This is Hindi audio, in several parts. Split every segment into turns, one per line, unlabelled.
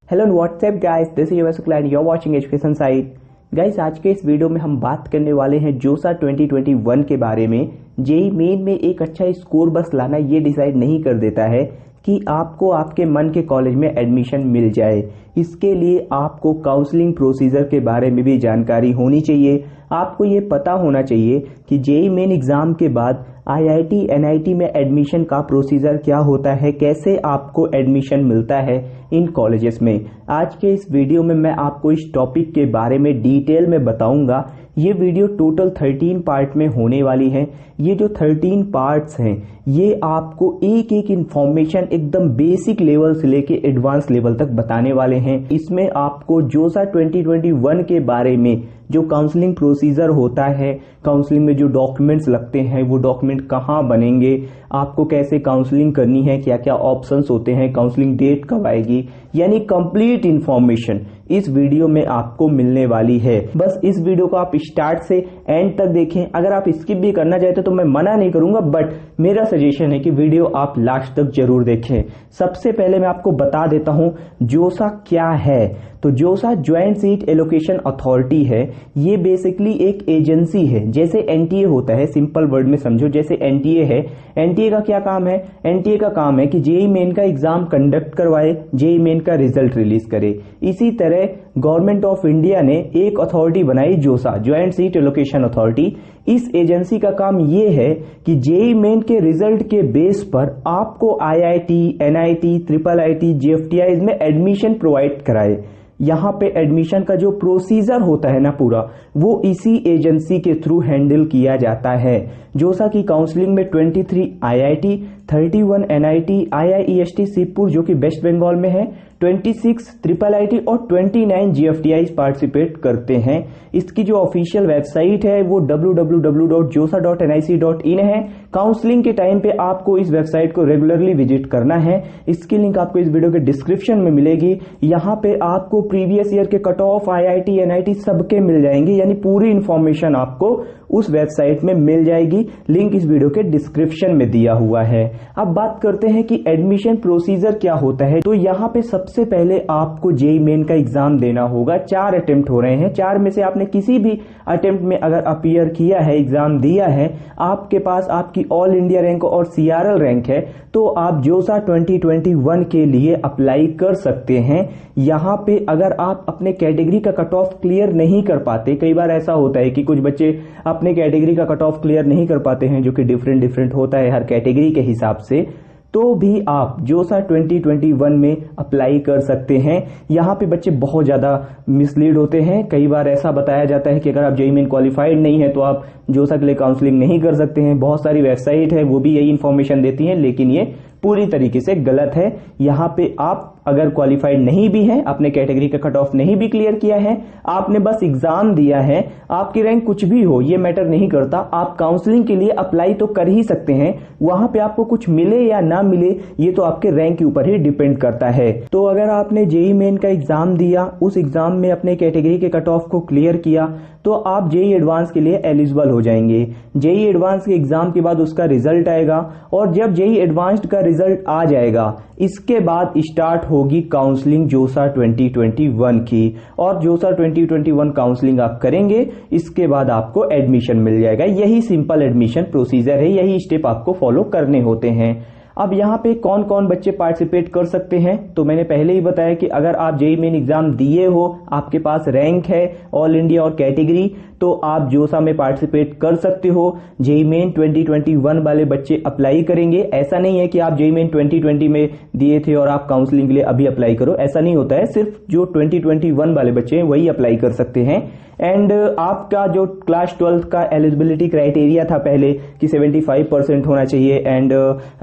Hello and what's up guys, this is your Shukla and you are watching education site. Guys, आज के इस वीडियो में हम बात करने वाले हैं जोसा 2021 के बारे में। जेईई मेन में एक अच्छा स्कोर बस लाना ये डिसाइड नहीं कर देता है कि आपको आपके मन के कॉलेज में एडमिशन मिल जाए। इसके लिए आपको काउंसलिंग प्रोसीजर के बारे में भी जानकारी होनी चाहिए। आपको ये पता होना चाहिए कि जेईई मेन एग्जाम के बाद आईआईटी एनआईटी में एडमिशन का प्रोसीजर क्या होता है, कैसे आपको एडमिशन मिलता है इन कॉलेजेस में। आज के इस वीडियो में मैं आपको इस टॉपिक के बारे में डिटेल में बताऊंगा। ये वीडियो टोटल 13 पार्ट में होने वाली है। ये जो 13 पार्ट्स हैं ये आपको एक एक इंफॉर्मेशन एकदम बेसिक लेवल से लेके एडवांस लेवल तक बताने वाले हैं। इसमें आपको जोसा 2021 के बारे में जो काउंसलिंग प्रोसीजर होता है, काउंसलिंग में जो डॉक्यूमेंट्स लगते हैं वो डॉक्यूमेंट कहाँ बनेंगे, आपको कैसे काउंसलिंग करनी है, क्या क्या ऑप्शंस होते हैं, काउंसलिंग डेट कब आएगी, यानी कंप्लीट इंफॉर्मेशन इस वीडियो में आपको मिलने वाली है। बस इस वीडियो को आप स्टार्ट से एंड तक देखें। अगर आप स्किप भी करना चाहते तो मैं मना नहीं करूंगा, बट मेरा सजेशन है कि वीडियो आप लास्ट तक जरूर देखें। सबसे पहले मैं आपको बता देता हूं जोसा क्या है। तो जोसा ज्वाइंट सीट एलोकेशन अथॉरिटी है। ये बेसिकली एक एजेंसी है, जैसे एनटीए होता है। सिंपल वर्ड में समझो, जैसे एनटीए है। एनटीए का क्या काम है? एनटीए का काम है कि जेईई मेन का एग्जाम कंडक्ट करवाए, जेईई मेन का रिजल्ट रिलीज करे। इसी तरह गवर्नमेंट ऑफ इंडिया ने एक अथॉरिटी बनाई जोसा, ज्वाइंट सीट एलोकेशन अथॉरिटी। इस एजेंसी का काम ये है कि जेईई मेन के रिजल्ट के बेस पर आपको आईआईटी, एनआईटी, ट्रिपल आईटी, जेएफटीआई में एडमिशन प्रोवाइड कराए। यहाँ पे एडमिशन का जो प्रोसीजर होता है ना पूरा, वो इसी एजेंसी के थ्रू हैंडल किया जाता है। जोसा की काउंसलिंग में 23 आईआईटी, 31 एनआईटी, आईआईईएसटी शिवपुर जो कि वेस्ट बंगाल में है, 26 ट्रिपल आईटी और 29 जीएफटीआई पार्टिसिपेट करते हैं। इसकी जो ऑफिशियल वेबसाइट है वो www.josa.nic.in है। काउंसलिंग के टाइम पे आपको इस वेबसाइट को रेगुलरली विजिट करना है। इसकी लिंक आपको इस वीडियो के डिस्क्रिप्शन में मिलेगी। यहाँ पे आपको प्रीवियस ईयर के कट ऑफ आईआईटी एनआईटी सबके मिल जाएंगे, यानी पूरी इंफॉर्मेशन आपको उस वेबसाइट में मिल जाएगी। लिंक इस वीडियो के डिस्क्रिप्शन में दिया हुआ है। अब बात करते हैं कि एडमिशन प्रोसीजर क्या होता है। तो यहाँ पे सबसे पहले आपको जेईई मेन का एग्जाम देना होगा। 4 अटेम्प्ट हो रहे हैं। 4 में से आपने किसी भी अटेम्प्ट में अगर अपीयर किया है, एग्जाम दिया है, आपके पास आपकी ऑल इंडिया रैंक और सीआरएल रैंक है, तो आप जोसा 2021 के लिए अप्लाई कर सकते हैं। यहाँ पे अगर आप अपने कैटेगरी का कट ऑफ क्लियर नहीं कर पाते, कई बार ऐसा होता है कि कुछ बच्चे अपने कैटेगरी का कट ऑफ क्लियर नहीं कर पाते हैं, जो कि डिफरेंट होता है हर कैटेगरी के हिसाब से, तो भी आप जोसा 2021 में अप्लाई कर सकते हैं। यहाँ पे बच्चे बहुत ज्यादा मिसलीड होते हैं। कई बार ऐसा बताया जाता है कि अगर आप जेईई मेन क्वालिफाइड नहीं है तो आप जोसा के लिए काउंसलिंग नहीं कर सकते हैं। बहुत सारी वेबसाइट है वो भी यही इंफॉर्मेशन देती है, लेकिन ये पूरी तरीके से गलत है। यहाँ पे आप अगर क्वालिफाइड नहीं भी हैं, अपने कैटेगरी का कट ऑफ नहीं भी क्लियर किया है, आपने बस एग्जाम दिया है, आपकी रैंक कुछ भी हो ये मैटर नहीं करता, आप काउंसलिंग के लिए अप्लाई तो कर ही सकते हैं। वहां पे आपको कुछ मिले या ना मिले ये तो आपके रैंक के ऊपर ही डिपेंड करता है। तो अगर आपने जेईई मेन का एग्जाम दिया, उस एग्जाम में अपने कैटेगरी के कट ऑफ को क्लियर किया, तो आप जेईई एडवांस के लिए एलिजिबल हो जाएंगे। जेईई एडवांस के एग्जाम के बाद उसका रिजल्ट आएगा, और जब जेईई एडवांस्ड का रिजल्ट आ जाएगा इसके बाद स्टार्ट होगी काउंसलिंग जोसा 2021 की। और जोसा 2021 काउंसलिंग आप करेंगे, इसके बाद आपको एडमिशन मिल जाएगा। यही सिंपल एडमिशन प्रोसीजर है, यही स्टेप आपको फॉलो करने होते हैं। अब यहाँ पे कौन कौन बच्चे पार्टिसिपेट कर सकते हैं, तो मैंने पहले ही बताया कि अगर आप जेईई मेन एग्जाम दिए हो, आपके पास रैंक है ऑल इंडिया और कैटेगरी, तो आप जोसा में पार्टिसिपेट कर सकते हो। जेईई मेन 2021 वाले बच्चे अप्लाई करेंगे। ऐसा नहीं है कि आप जेईई मेन 2020 में दिए थे और आप काउंसलिंग के लिए अभी अप्लाई करो, ऐसा नहीं होता है। सिर्फ जो 2021 वाले बच्चे हैं वही अप्लाई कर सकते हैं। एंड आपका जो क्लास 12th का एलिजिबिलिटी क्राइटेरिया था पहले कि 75% होना चाहिए एंड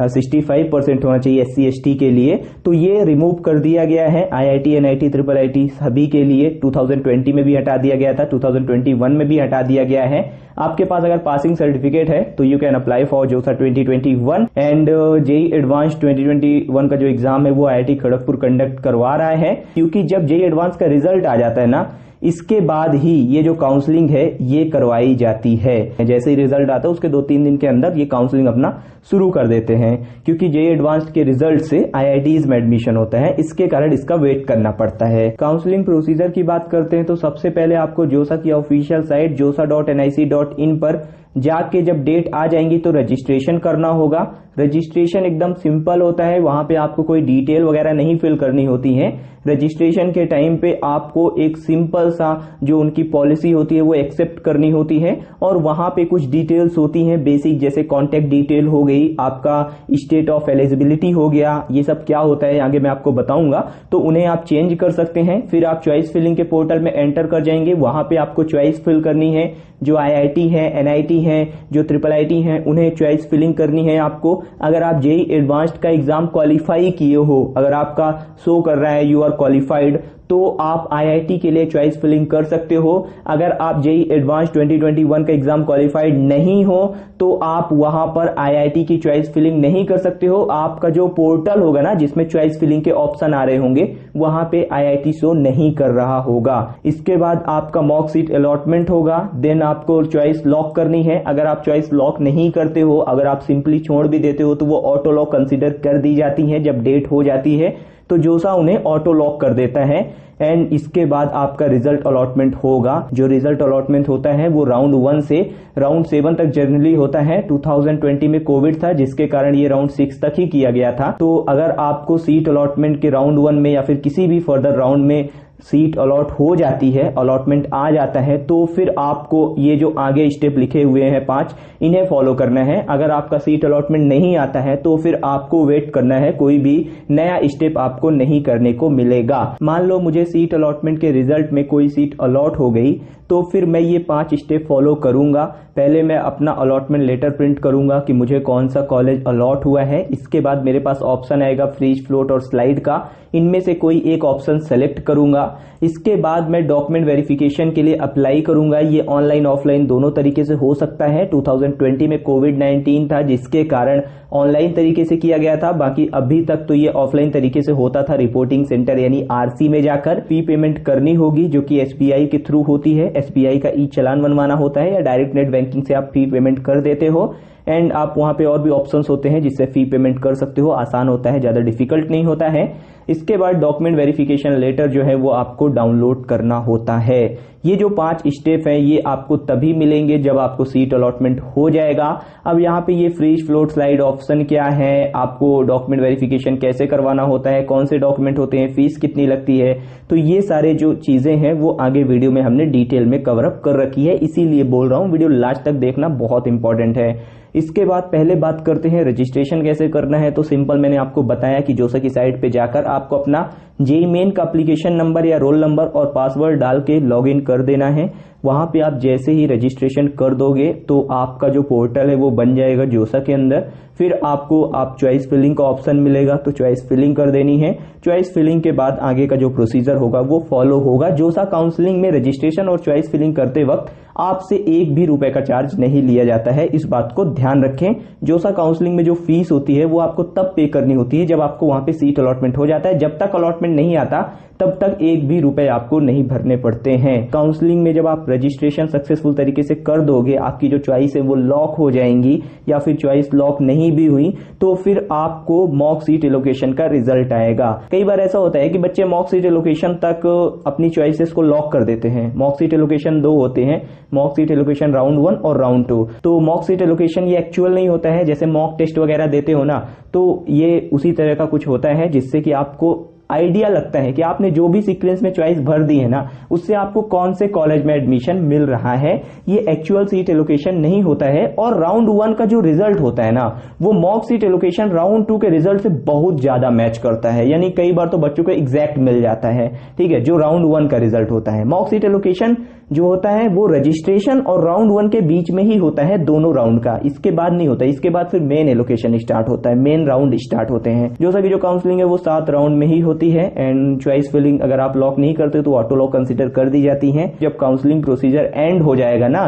65% होना चाहिए SC ST के लिए, तो ये रिमूव कर दिया गया है। आईआईटी एनआईटी ट्रिपल आईटी सभी के लिए 2020 में भी हटा दिया गया था, 2021 में भी हटा दिया गया है। आपके पास अगर पासिंग सर्टिफिकेट है तो यू कैन अप्लाई फॉर जोसा 2021। एंड जेईई एडवांस 2021 का जो एग्जाम है वो आईआईटी खड़गपुर कंडक्ट करवा रहा है, क्योंकि जब जेईई एडवांस का रिजल्ट आ जाता है ना, इसके बाद ही ये जो काउंसलिंग है ये करवाई जाती है। जैसे ही रिजल्ट आता है उसके 2-3 दिन के अंदर ये काउंसलिंग अपना शुरू कर देते हैं, क्योंकि जेईई एडवांस्ड के रिजल्ट से आईआईटीज में एडमिशन होता है, इसके कारण इसका वेट करना पड़ता है। काउंसलिंग प्रोसीजर की बात करते हैं तो सबसे पहले आपको जोसा की ऑफिशियल साइट josa.nic.in पर जाके जब डेट आ जाएंगी तो रजिस्ट्रेशन करना होगा। रजिस्ट्रेशन एकदम सिंपल होता है, वहां पे आपको कोई डिटेल वगैरह नहीं फिल करनी होती है। रजिस्ट्रेशन के टाइम पे आपको एक सिंपल सा जो उनकी पॉलिसी होती है वो एक्सेप्ट करनी होती है, और वहां पे कुछ डिटेल्स होती हैं बेसिक, जैसे कॉन्टेक्ट डिटेल हो गई, आपका स्टेट ऑफ एलिजिबिलिटी हो गया, ये सब क्या होता है आगे मैं आपको बताऊंगा, तो उन्हें आप चेंज कर सकते हैं। फिर आप चॉइस फिलिंग के पोर्टल में एंटर कर जाएंगे, वहां पे आपको चॉइस फिल करनी है। जो आईआईटी है, एनआईटी है, जो ट्रिपल आईटी है, उन्हें चॉइस फिलिंग करनी है आपको। अगर आप जेईई एडवांस्ड का एग्जाम क्वालिफाई किए हो, अगर आपका शो कर रहा है यू आर क्वालिफाइड, तो आप आईआईटी के लिए चॉइस फिलिंग कर सकते हो। अगर आप जेईई एडवांस्ड 2021 का एग्जाम क्वालिफाइड नहीं हो तो आप वहां पर आईआईटी की चॉइस फिलिंग नहीं कर सकते हो। आपका जो पोर्टल होगा ना जिसमें चॉइस फिलिंग के ऑप्शन आ रहे होंगे, वहां पे आईआईटी शो नहीं कर रहा होगा। इसके बाद आपका मॉक सीट अलॉटमेंट होगा, देन आपको चॉइस लॉक करनी है। अगर आप चॉइस लॉक नहीं करते हो, अगर आप सिंपली छोड़ भी देते हो, तो वो ऑटो लॉक कंसिडर कर दी जाती है। जब डेट हो जाती है तो जोसा उन्हें ऑटो लॉक कर देता है। एंड इसके बाद आपका रिजल्ट अलॉटमेंट होगा। जो रिजल्ट अलॉटमेंट होता है वो राउंड 1 से राउंड 7 तक जनरली होता है। 2020 में कोविड था, जिसके कारण ये राउंड 6 तक ही किया गया था। तो अगर आपको सीट अलॉटमेंट के राउंड 1 में या फिर किसी भी फर्दर राउंड में सीट अलॉट हो जाती है, अलॉटमेंट आ जाता है, तो फिर आपको ये जो आगे स्टेप लिखे हुए हैं 5, इन्हें फॉलो करना है। अगर आपका सीट अलॉटमेंट नहीं आता है तो फिर आपको वेट करना है, कोई भी नया स्टेप आपको नहीं करने को मिलेगा। मान लो मुझे सीट अलॉटमेंट के रिजल्ट में कोई सीट अलॉट हो गई, तो फिर मैं ये 5 स्टेप फॉलो करूंगा। पहले मैं अपना अलॉटमेंट लेटर प्रिंट करूंगा कि मुझे कौन सा कॉलेज अलॉट हुआ है। इसके बाद मेरे पास ऑप्शन आएगा फ्रीज, फ्लोट और स्लाइड का, इनमें से कोई एक ऑप्शन सेलेक्ट करूंगा। इसके बाद मैं डॉक्यूमेंट वेरिफिकेशन के लिए अप्लाई करूंगा। ये ऑनलाइन ऑफलाइन दोनों तरीके से हो सकता है। 2020 में कोविड-19 था, जिसके कारण ऑनलाइन तरीके से किया गया था। बाकी अभी तक तो ये ऑफलाइन तरीके से होता था, रिपोर्टिंग सेंटर यानी आरसी में जाकर फी पेमेंट करनी होगी, जो कि एसबीआई के थ्रू होती है। एसबीआई का ई चालान बनवाना होता है, या डायरेक्ट नेट बैंकिंग से आप फी पेमेंट कर देते हो। एंड आप वहां पे और भी ऑप्शंस होते हैं जिससे फी पेमेंट कर सकते हो। आसान होता है, ज्यादा डिफिकल्ट नहीं होता है। इसके बाद डॉक्यूमेंट वेरिफिकेशन लेटर जो है वो आपको डाउनलोड करना होता है। ये जो 5 स्टेप हैं ये आपको तभी मिलेंगे जब आपको सीट अलॉटमेंट हो जाएगा। अब यहाँ पे ये फ्रीज, फ्लोट, स्लाइड ऑप्शन क्या है, आपको डॉक्यूमेंट वेरिफिकेशन कैसे करवाना होता है, कौन से डॉक्यूमेंट होते हैं, फीस कितनी लगती है, तो ये सारे जो चीजें हैं वो आगे वीडियो में हमने डिटेल में कवर अप कर रखी है। इसीलिए बोल रहा हूँ वीडियो लास्ट तक देखना बहुत इंपॉर्टेंट है। इसके बाद पहले बात करते हैं रजिस्ट्रेशन कैसे करना है। तो सिंपल मैंने आपको बताया कि जोसा की साइट पे जाकर आपको अपना जेईई मेन का एप्लीकेशन नंबर या रोल नंबर और पासवर्ड डाल के लॉगिन कर देना है। वहां पे आप जैसे ही रजिस्ट्रेशन कर दोगे तो आपका जो पोर्टल है वो बन जाएगा जोसा के अंदर। फिर आपको चॉइस फिलिंग का ऑप्शन मिलेगा, तो चॉइस फिलिंग कर देनी है। चॉइस फिलिंग के बाद आगे का जो प्रोसीजर होगा वो फॉलो होगा। जोसा काउंसलिंग में रजिस्ट्रेशन और चॉइस फिलिंग करते वक्त आपसे 1 भी रुपए का चार्ज नहीं लिया जाता है, इस बात को ध्यान रखें। जोसा काउंसलिंग में जो फीस होती है वो आपको तब पे करनी होती है जब आपको वहां पे सीट अलॉटमेंट हो जाता है। जब तक अलॉटमेंट नहीं आता तब तक 1 भी रुपए आपको नहीं भरने पड़ते हैं। काउंसलिंग में जब आप रजिस्ट्रेशन सक्सेसफुल तरीके से कर दोगे, आपकी जो चॉइस है वो लॉक हो जाएंगी, या फिर चॉइस लॉक नहीं भी हुई तो फिर आपको मॉक सीट एलोकेशन का रिजल्ट आएगा। कई बार ऐसा होता है कि बच्चे मॉक सीट एलोकेशन तक अपनी चॉइसेस को लॉक कर देते हैं। मॉक सीट एलोकेशन 2 होते हैं, मॉक सीट एलोकेशन राउंड 1 और राउंड 2। तो मॉक सीट एलोकेशन ये एक्चुअल नहीं होता है, जैसे मॉक टेस्ट वगैरह देते हो ना, तो ये उसी तरह का कुछ होता है जिससे कि आपको आइडिया लगता है कि आपने जो भी सीक्वेंस में चॉइस भर दी है ना, उससे आपको कौन से कॉलेज में एडमिशन मिल रहा है। ये एक्चुअल सीट एलोकेशन नहीं होता है। और राउंड 1 का जो रिजल्ट होता है ना, वो मॉक सीट एलोकेशन राउंड 2 के रिजल्ट से बहुत ज्यादा मैच करता है, यानी कई बार तो बच्चों को एग्जैक्ट मिल जाता है। ठीक है, जो राउंड 1 का रिजल्ट होता है। मॉक सीट एलोकेशन जो होता है वो रजिस्ट्रेशन और राउंड 1 के बीच में ही होता है, दोनों राउंड का, इसके बाद नहीं होता। इसके बाद फिर मेन एलोकेशन स्टार्ट होता है, मेन राउंड स्टार्ट होते हैं। जो सभी जो काउंसलिंग है वो 7 राउंड में ही होती है। एंड चॉइस फिलिंग अगर आप लॉक नहीं करते तो ऑटो लॉक कंसिडर कर दी जाती है। जब काउंसलिंग प्रोसीजर एंड हो जाएगा ना,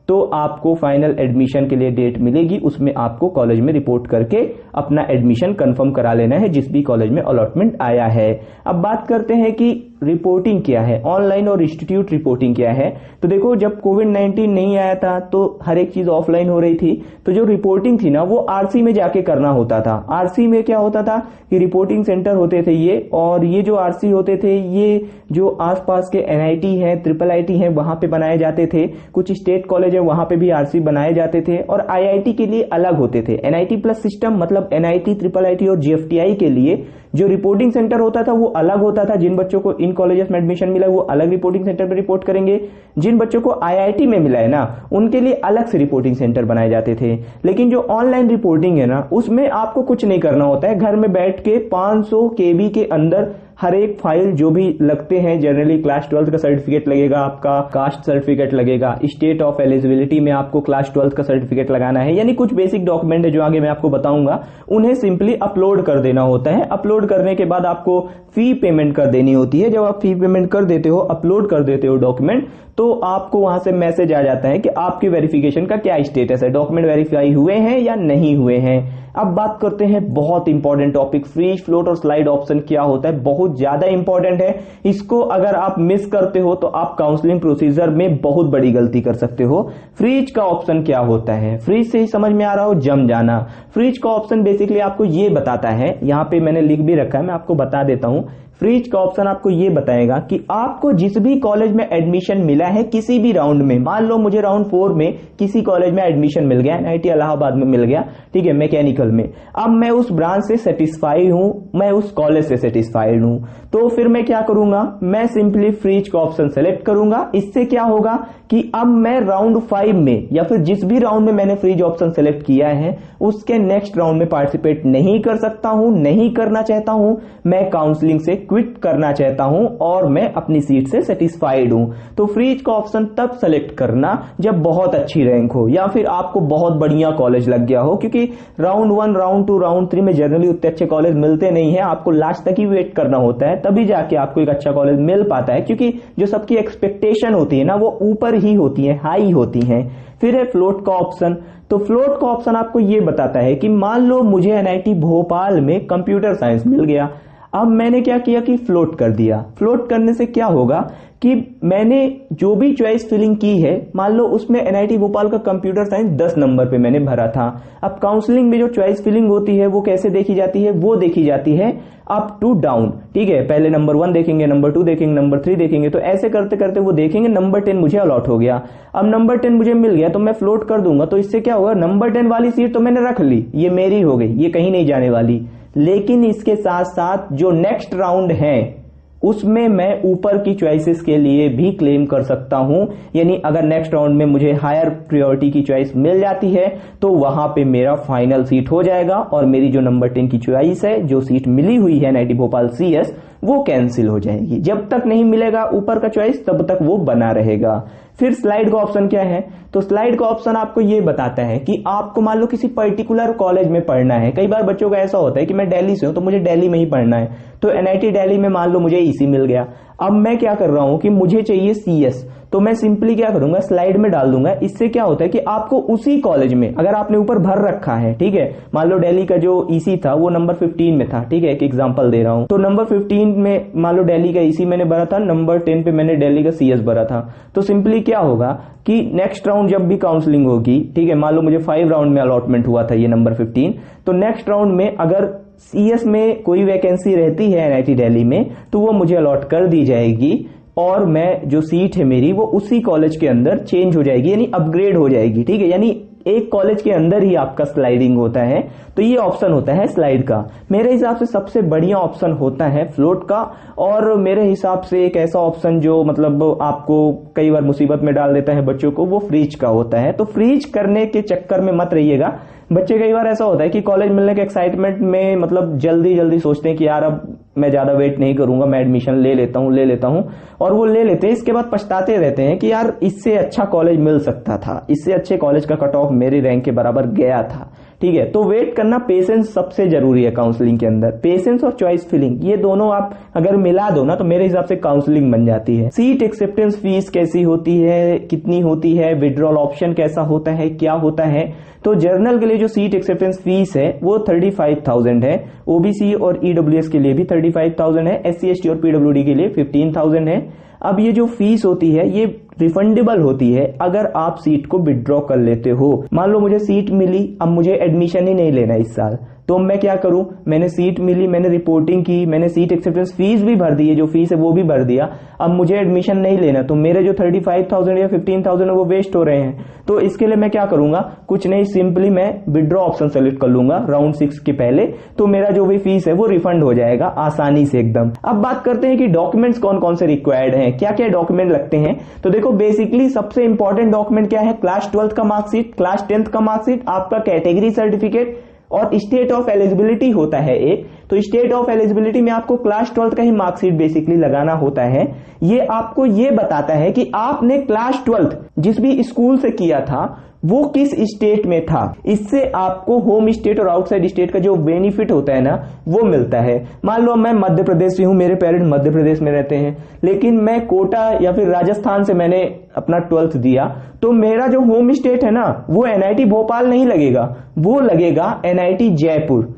तो आपको फाइनल एडमिशन के लिए डेट मिलेगी, उसमें आपको कॉलेज में रिपोर्ट करके अपना एडमिशन कंफर्म करा लेना है जिस भी कॉलेज में अलॉटमेंट आया है। अब बात करते हैं कि रिपोर्टिंग क्या है, ऑनलाइन और इंस्टीट्यूट रिपोर्टिंग क्या है। तो देखो, जब कोविड-19 नहीं आया था तो हर एक चीज ऑफलाइन हो रही थी, तो जो रिपोर्टिंग थी ना वो आरसी में जाके करना होता था। आरसी में क्या होता था कि रिपोर्टिंग सेंटर होते थे ये, और ये जो आरसी होते थे ये जो आसपास के एनआईटी है, ट्रिपल आईटी है, वहां पे बनाए जाते थे। कुछ स्टेट कॉलेज है वहां पे भी आरसी बनाए जाते थे, और आईआईटी के लिए अलग होते थे। एनआईटी प्लस सिस्टम मतलब एनआईटी, ट्रिपल आईटी और जीएफटीआई के लिए जो रिपोर्टिंग सेंटर होता था वो अलग होता था। जिन बच्चों को इन कॉलेजेस में एडमिशन मिला वो अलग रिपोर्टिंग सेंटर पे रिपोर्ट करेंगे। जिन बच्चों को आईआईटी में मिला है ना उनके लिए अलग से रिपोर्टिंग सेंटर बनाए जाते थे। लेकिन जो ऑनलाइन रिपोर्टिंग है ना उसमें आपको कुछ नहीं करना होता है। घर में बैठ के 500 केबी के अंदर हर एक फाइल जो भी लगते हैं, जनरली क्लास 12 का सर्टिफिकेट लगेगा, आपका कास्ट सर्टिफिकेट लगेगा, स्टेट ऑफ एलिजिबिलिटी में आपको क्लास 12 का सर्टिफिकेट लगाना है, यानी कुछ बेसिक डॉक्यूमेंट है जो आगे मैं आपको बताऊंगा, उन्हें सिंपली अपलोड कर देना होता है। अपलोड करने के बाद आपको फी पेमेंट कर देनी होती है। जब आप फी पेमेंट कर देते हो, अपलोड कर देते हो डॉक्यूमेंट, तो आपको वहां से मैसेज आ जाता है कि आपकी वेरिफिकेशन का क्या स्टेटस है, डॉक्यूमेंट वेरीफाई हुए हैं या नहीं हुए हैं। अब बात करते हैं बहुत इंपॉर्टेंट टॉपिक, फ्रीज, फ्लोट और स्लाइड ऑप्शन क्या होता है। बहुत ज्यादा इंपॉर्टेंट है, इसको अगर आप मिस करते हो तो आप काउंसलिंग प्रोसीजर में बहुत बड़ी गलती कर सकते हो। फ्रीज का ऑप्शन क्या होता है, फ्रीज से ही समझ में आ रहा हो जम जाना। फ्रीज का ऑप्शन बेसिकली आपको ये बताता है, यहां पे मैंने लिख भी रखा है, मैं आपको बता देता हूं। फ्रीज का ऑप्शन आपको ये बताएगा कि आपको जिस भी कॉलेज में एडमिशन मिला है किसी भी राउंड में, मान लो मुझे राउंड 4 में किसी कॉलेज में एडमिशन मिल गया, एनआईटी इलाहाबाद में मिल गया, ठीक है, मैकेनिकल में। अब मैं उस ब्रांच से सेटिस्फाइड हूं, मैं उस कॉलेज से सेटिस्फाइड हूं, तो फिर मैं क्या करूंगा, मैं सिंपली फ्रीज का ऑप्शन सेलेक्ट करूंगा। इससे क्या होगा कि अब मैं राउंड 5 में या फिर जिस भी राउंड में मैंने फ्रीज ऑप्शन सेलेक्ट किया है उसके नेक्स्ट राउंड में पार्टिसिपेट नहीं कर सकता हूं, नहीं करना चाहता हूं, मैं काउंसलिंग से क्विट करना चाहता हूं और मैं अपनी सीट से सेटिस्फाइड हूं। तो फ्रीज का ऑप्शन तब सेलेक्ट करना जब बहुत अच्छी रैंक हो या फिर आपको बहुत बढ़िया कॉलेज लग गया हो, क्योंकि राउंड 1, राउंड 2, राउंड 3 में जनरली उतने अच्छे कॉलेज मिलते नहीं है, आपको लास्ट तक ही वेट करना होता है, तभी जाके आपको एक अच्छा कॉलेज मिल पाता है, क्योंकि जो सबकी एक्सपेक्टेशन होती है ना वो ऊपर ही होती है, हाई होती है। फिर है फ्लोट का ऑप्शन। तो फ्लोट का ऑप्शन आपको ये बताता है कि मान लो मुझे एनआईटी भोपाल में कंप्यूटर साइंस मिल गया, अब मैंने क्या किया कि फ्लोट कर दिया। फ्लोट करने से क्या होगा कि मैंने जो भी चॉइस फिलिंग की है, मान लो उसमें एनआईटी भोपाल का कंप्यूटर साइंस 10 नंबर पे मैंने भरा था। अब काउंसलिंग में जो चॉइस फिलिंग होती है वो कैसे देखी जाती है, वो देखी जाती है अप टू डाउन, ठीक है। पहले नंबर 1 देखेंगे, नंबर 2 देखेंगे, नंबर 3 देखेंगे, तो ऐसे करते करते वो देखेंगे नंबर 10 मुझे अलॉट हो गया। अब नंबर 10 मुझे मिल गया तो मैं फ्लोट कर दूंगा, तो इससे क्या होगा, नंबर 10 वाली सीट तो मैंने रख ली, ये मेरी हो गई, ये कहीं नहीं जाने वाली। लेकिन इसके साथ साथ जो नेक्स्ट राउंड है उसमें मैं ऊपर की चॉइसेस के लिए भी क्लेम कर सकता हूं, यानी अगर नेक्स्ट राउंड में मुझे हायर प्रायोरिटी की चॉइस मिल जाती है तो वहां पे मेरा फाइनल सीट हो जाएगा और मेरी जो नंबर 10 की चॉइस है, जो सीट मिली हुई है एनआईटी भोपाल सीएस, वो कैंसिल हो जाएगी। जब तक नहीं मिलेगा ऊपर का चॉइस तब तक वो बना रहेगा। फिर स्लाइड का ऑप्शन क्या है, तो स्लाइड का ऑप्शन आपको ये बताता है कि आपको मान लो किसी पर्टिकुलर कॉलेज में पढ़ना है। कई बार बच्चों का ऐसा होता है कि मैं दिल्ली से हूं तो मुझे दिल्ली में ही पढ़ना है, तो एनआईटी दिल्ली में मान लो मुझे ईसी मिल गया। अब मैं क्या कर रहा हूं कि मुझे चाहिए सीएस, तो मैं सिंपली क्या करूंगा, स्लाइड में डाल दूंगा। इससे क्या होता है कि आपको उसी कॉलेज में अगर आपने ऊपर भर रखा है, ठीक है, मान लो दिल्ली का जो ईसी था वो नंबर 15 में था, ठीक है, एक एग्जांपल दे रहा हूं, तो नंबर 15 में मान लो दिल्ली का ईसी मैंने भरा था, नंबर 10 पे मैंने दिल्ली का सीएस भरा था। तो सिंपली क्या होगा कि नेक्स्ट राउंड जब भी काउंसलिंग होगी, ठीक है, मान लो मुझे 5 राउंड में अलॉटमेंट हुआ था ये नंबर 15, तो नेक्स्ट राउंड में अगर सीएस में कोई वैकेंसी रहती है एनआईटी दिल्ली में तो वो मुझे अलॉट कर दी जाएगी और मैं जो सीट है मेरी वो उसी कॉलेज के अंदर चेंज हो जाएगी, यानी अपग्रेड हो जाएगी, ठीक है। यानी एक कॉलेज के अंदर ही आपका स्लाइडिंग होता है, तो ये ऑप्शन होता है स्लाइड का। मेरे हिसाब से सबसे बढ़िया ऑप्शन होता है फ्लोट का, और मेरे हिसाब से एक ऐसा ऑप्शन जो मतलब आपको कई बार मुसीबत में डाल देता है बच्चों को, वो फ्रीज का होता है। तो फ्रीज करने के चक्कर में मत रहिएगा। बच्चे कई बार ऐसा होता है कि कॉलेज मिलने के एक्साइटमेंट में मतलब जल्दी जल्दी सोचते हैं कि यार अब मैं ज्यादा वेट नहीं करूंगा, मैं एडमिशन ले लेता हूं, और वो ले लेते हैं। इसके बाद पछताते रहते हैं कि यार इससे अच्छा कॉलेज मिल सकता था, इससे अच्छे कॉलेज का कट ऑफ मेरी रैंक के बराबर गया था, ठीक है। तो वेट करना, पेशेंस सबसे जरूरी है काउंसलिंग के अंदर। पेशेंस और चॉइस फिलिंग ये दोनों आप अगर मिला दो ना तो मेरे हिसाब से काउंसलिंग बन जाती है। सीट एक्सेप्टेंस फीस कैसी होती है, कितनी होती है, विड्रॉल ऑप्शन कैसा होता है, क्या होता है। तो जर्नल के लिए जो सीट एक्सेप्टेंस फीस है वो 35,000 है, ओबीसी और ईडब्ल्यूएस के लिए भी 35,000 है, एससी एसटी और पीडब्ल्यूडी के लिए 15,000 है। अब ये जो फीस होती है ये रिफंडेबल होती है अगर आप सीट को विड्रॉ कर लेते हो। मान लो मुझे सीट मिली, अब मुझे एडमिशन ही नहीं लेना इस साल, तो मैं क्या करूं, मैंने सीट मिली, मैंने रिपोर्टिंग की, मैंने सीट एक्सेप्टेंस फीस भी भर दी है, जो फीस है वो भी भर दिया, अब मुझे एडमिशन नहीं लेना, तो मेरे जो 35,000 या 15,000 है वो वेस्ट हो रहे हैं। तो इसके लिए मैं क्या करूंगा, कुछ नहीं, सिंपली मैं विड्रॉ ऑप्शन सेलेक्ट कर लूंगा राउंड 6 के पहले, तो मेरा जो भी फीस है वो रिफंड हो जाएगा आसानी से एकदम। अब बात करते हैं कि डॉक्यूमेंट्स कौन कौन से रिक्वायर्ड हैं, क्या क्या डॉक्यूमेंट लगते हैं। तो देखो बेसिकली सबसे इंपॉर्टेंट डॉक्यूमेंट क्या है, क्लास 12th का मार्कशीट, क्लास 10th का मार्कशीट, आपका कैटेगरी सर्टिफिकेट और स्टेट ऑफ एलिजिबिलिटी होता है एक। तो स्टेट ऑफ एलिजिबिलिटी में आपको क्लास 12th का ही मार्कशीट बेसिकली लगाना होता है। ये आपको ये बताता है कि आपने क्लास 12th जिस भी स्कूल से किया था वो किस स्टेट में था। इससे आपको होम स्टेट और आउटसाइड स्टेट का जो बेनिफिट होता है ना वो मिलता है। मान लो मैं मध्य प्रदेश से हूं, मेरे पेरेंट्स मध्य प्रदेश में रहते हैं, लेकिन मैं कोटा या फिर राजस्थान से मैंने अपना 12th दिया, तो मेरा जो होम स्टेट है ना वो एनआईटी भोपाल नहीं लगेगा, वो लगेगा एनआईटी जयपुर।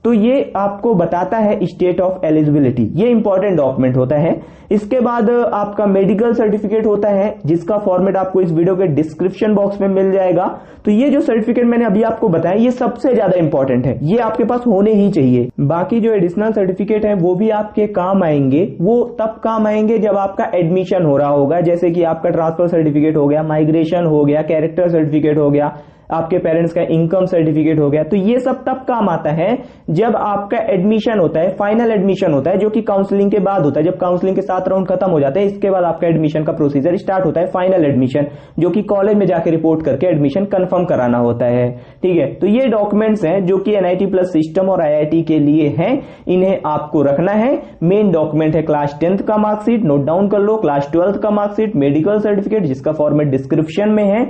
तो ये आपको बताता है स्टेट ऑफ एलिजिबिलिटी, ये इंपॉर्टेंट डॉक्यूमेंट होता है। इसके बाद आपका मेडिकल सर्टिफिकेट होता है जिसका फॉर्मेट आपको इस वीडियो के डिस्क्रिप्शन बॉक्स में मिल जाएगा। तो ये जो सर्टिफिकेट मैंने अभी आपको बताया ये सबसे ज्यादा इंपॉर्टेंट है, ये आपके पास होने ही चाहिए। बाकी जो एडिशनल सर्टिफिकेट है वो भी आपके काम आएंगे, वो तब काम आएंगे जब आपका एडमिशन हो रहा होगा, जैसे कि आपका ट्रांसफर सर्टिफिकेट हो गया, माइग्रेशन हो गया, कैरेक्टर सर्टिफिकेट हो गया, आपके पेरेंट्स का इनकम सर्टिफिकेट हो गया। तो ये सब तब काम आता है जब आपका एडमिशन होता है, फाइनल एडमिशन होता है, जो कि काउंसलिंग के बाद होता है। जब काउंसलिंग के 7 राउंड खत्म हो जाते हैं इसके बाद आपका एडमिशन का प्रोसीजर स्टार्ट होता है, फाइनल एडमिशन, जो कि कॉलेज में जाकर रिपोर्ट करके एडमिशन कंफर्म कराना होता है। ठीक है, तो ये डॉक्यूमेंट्स हैं जो कि एनआईटी प्लस सिस्टम और आईआईटी के लिए हैं, इन्हें आपको रखना है। मेन डॉक्यूमेंट है क्लास 10th का मार्कशीट, नोट डाउन कर लो, क्लास 12th का मार्कशीट, मेडिकल सर्टिफिकेट जिसका फॉर्मेट डिस्क्रिप्शन में है,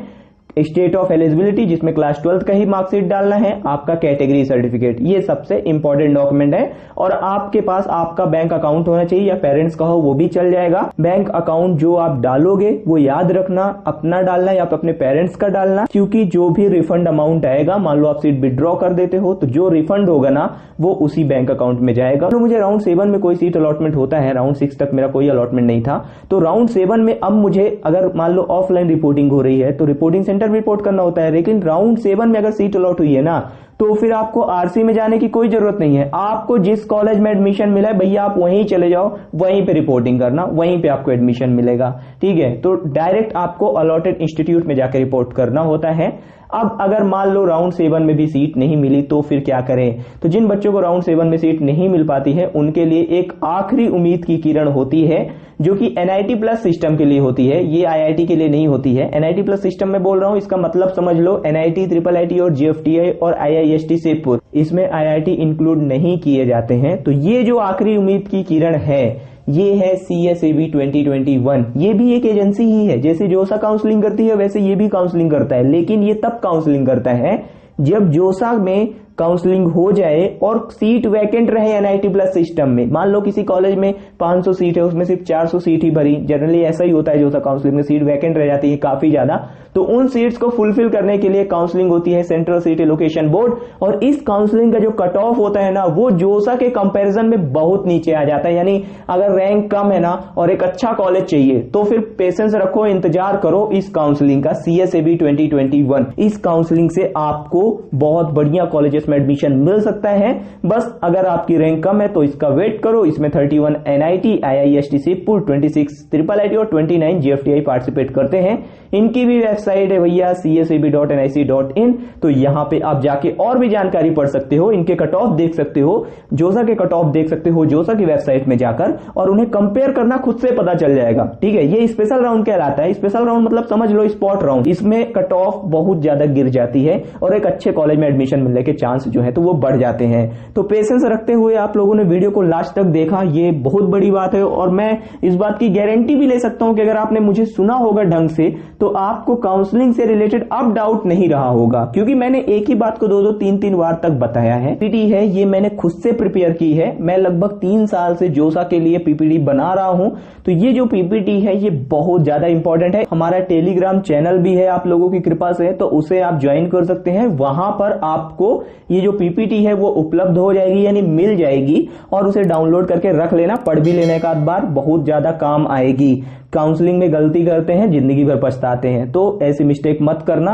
स्टेट ऑफ एलिजिबिलिटी जिसमें क्लास 12th का ही मार्कशीट डालना है, आपका कैटेगरी सर्टिफिकेट, ये सबसे इंपॉर्टेंट डॉक्यूमेंट है। और आपके पास आपका बैंक अकाउंट होना चाहिए, या पेरेंट्स का हो वो भी चल जाएगा। बैंक अकाउंट जो आप डालोगे वो याद रखना अपना डालना या अपने पेरेंट्स का डालना, क्योंकि जो भी रिफंड अमाउंट आएगा, मान लो आप सीट विड्रॉ कर देते हो तो जो रिफंड होगा ना वो उसी बैंक अकाउंट में जाएगा। तो मुझे राउंड 7 में कोई सीट अलॉटमेंट होता है, राउंड 6 तक मेरा कोई अलॉटमेंट नहीं था, तो राउंड 7 में अब मुझे अगर मान लो ऑफलाइन रिपोर्टिंग हो रही है तो रिपोर्टिंग सेंटर रिपोर्ट करना होता है। लेकिन राउंड 7 में अगर सीट अलॉट हुई है ना तो फिर आपको आरसी में जाने की कोई जरूरत नहीं है। आपको जिस कॉलेज में एडमिशन मिला है भैया आप वहीं चले जाओ, वहीं पे रिपोर्टिंग करना, वहीं पे आपको एडमिशन मिलेगा। ठीक है, तो डायरेक्ट आपको अलॉटेड इंस्टीट्यूट में जाकर रिपोर्ट करना होता है। अब अगर मान लो राउंड 7 में भी सीट नहीं मिली तो फिर क्या करें। तो जिन बच्चों को राउंड 7 में सीट नहीं मिल पाती है उनके लिए एक आखिरी उम्मीद की किरण होती है, जो कि एनआईटी प्लस सिस्टम के लिए होती है, ये आईआईटी के लिए नहीं होती है। एनआईटी प्लस सिस्टम में बोल रहा हूं, इसका मतलब समझ लो एनआईटी, ट्रिपल आईटी और जीएफटीआई और आईआईएसटी सेपुर, इसमें आईआईटी इंक्लूड नहीं किए जाते हैं। तो ये जो आखिरी उम्मीद की किरण है ये है CSAB 2021। ये भी एक एजेंसी ही है, जैसे जोसा काउंसलिंग करती है वैसे ये भी काउंसलिंग करता है, लेकिन ये तब काउंसलिंग करता है जब जोसा में काउंसलिंग हो जाए और सीट वैकेंट रहे एनआईटी प्लस सिस्टम में। मान लो किसी कॉलेज में 500 सीट है, उसमें सिर्फ 400 सीट ही भरी, जनरली ऐसा ही होता है, जो सा काउंसलिंग में सीट वैकेंट रह जाती है काफी ज्यादा, तो उन सीट्स को फुलफिल करने के लिए काउंसलिंग होती है सेंट्रल सीट एलोकेशन बोर्ड। और इस काउंसलिंग का जो कट ऑफ होता है ना वो जोसा के कंपैरिजन में बहुत नीचे आ जाता है। यानी अगर रैंक कम है ना और एक अच्छा कॉलेज चाहिए तो फिर पेशेंस रखो, इंतजार करो इस काउंसलिंग का, CSAB 2021। इस काउंसलिंग से आपको बहुत बढ़िया कॉलेजेस में एडमिशन मिल सकता है। बस अगर आपकी रैंक कम है तो इसका वेट करो। इसमें 31 एनआईटी, आईआईएसटी सेपुर, 26 ट्रिपल आईटी और 29 जीएफटीआई पार्टिसिपेट करते हैं। इनकी भी वेबसाइट है भैया csab.nic.in, तो यहां पे आप जाके और भी जानकारी पढ़ सकते हो, इनके कट ऑफ देख सकते हो, जोसा के कट ऑफ देख सकते हो जोसा की वेबसाइट में जाकर, और उन्हें कंपेयर करना खुद से पता चल जाएगा। ठीक है, ये स्पेशल राउंड कहलाता है। स्पेशल राउंड मतलब समझ लो स्पॉट राउंड, इसमें कट ऑफ बहुत ज्यादा गिर जाती है और एक अच्छे कॉलेज में एडमिशन मिलने के चांस चांस जो है तो वो बढ़ जाते हैं। तो पेशेंस रखते हुए आप लोगों ने वीडियो को लास्ट तक देखा, ये बहुत बड़ी बात है। और मैं इस बात की गारंटी भी ले सकता हूं कि अगर आपने मुझे सुना होगा ढंग से तो आपको काउंसलिंग से रिलेटेड अब डाउट नहीं रहा होगा, क्योंकि मैंने एक ही बात को 2-2, 3-3 बार तक बताया है। पीपीटी है ये मैंने खुद से प्रिपेयर की है, मैं लगभग 3 साल से जोसा के लिए पीपीटी बना रहा हूं। तो ये जो पीपीटी है ये बहुत ज्यादा इंपॉर्टेंट है। हमारा टेलीग्राम चैनल भी है आप लोगों की कृपा से, तो उसे आप ज्वाइन कर सकते हैं। वहां पर आपको ये जो पीपीटी है वो उपलब्ध हो जाएगी, यानी मिल जाएगी, और उसे डाउनलोड करके रख लेना, पढ़ भी लेने का बार बहुत ज्यादा काम आएगी। काउंसलिंग में गलती करते हैं, जिंदगी भर पछताते हैं, तो ऐसी मिस्टेक मत करना।